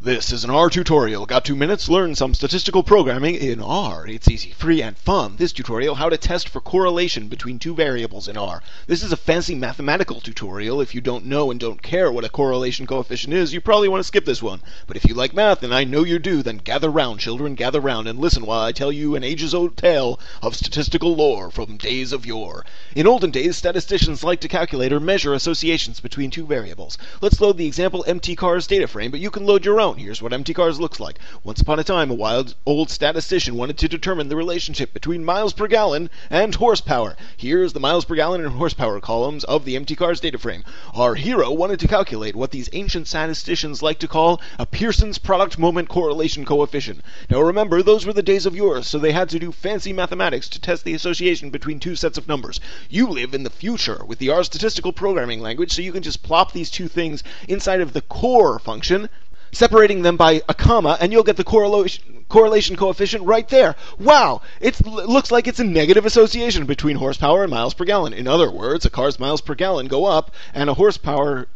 This is an R tutorial. Got 2 minutes? Learn some statistical programming in R. It's easy, free, and fun. This tutorial, how to test for correlation between two variables in R. This is a fancy mathematical tutorial. If you don't know and don't care what a correlation coefficient is, you probably want to skip this one. But if you like math, and I know you do, then gather round, children, gather round, and listen while I tell you an ages-old tale of statistical lore from days of yore. In olden days, statisticians liked to calculate or measure associations between two variables. Let's load the example MT-cars data frame, but you can load your own. Here's what MT-cars looks like. Once upon a time, a wild old statistician wanted to determine the relationship between miles per gallon and horsepower. Here's the miles per gallon and horsepower columns of the MT-cars data frame. Our hero wanted to calculate what these ancient statisticians like to call a Pearson's product moment correlation coefficient. Now remember, those were the days of yore, so they had to do fancy mathematics to test the association between two sets of numbers. You live in the future with the R statistical programming language, so you can just plop these two things inside of the core function, separating them by a comma, and you'll get the correlation coefficient right there. Wow! It looks like it's a negative association between horsepower and miles per gallon. In other words, a car's miles per gallon go up, and the horsepower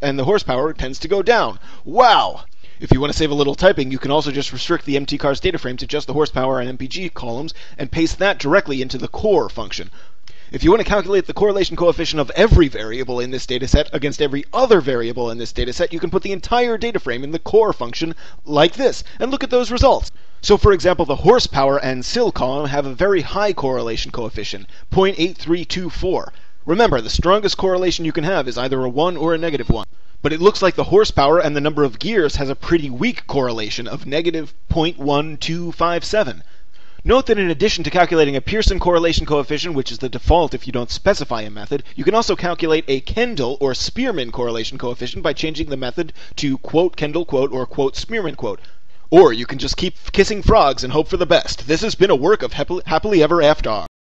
tends to go down. Wow! If you want to save a little typing, you can also just restrict the MT-cars data frame to just the horsepower and MPG columns and paste that directly into the core function. If you want to calculate the correlation coefficient of every variable in this dataset against every other variable in this dataset, you can put the entire data frame in the core function like this, and look at those results. So for example, the horsepower and SIL column have a very high correlation coefficient, 0.8324. Remember, the strongest correlation you can have is either a 1 or a negative 1. But it looks like the horsepower and the number of gears has a pretty weak correlation of negative 0.1257. Note that in addition to calculating a Pearson correlation coefficient, which is the default if you don't specify a method, you can also calculate a Kendall or Spearman correlation coefficient by changing the method to quote Kendall quote or quote Spearman quote. Or you can just keep kissing frogs and hope for the best. This has been a work of Happily Ever After.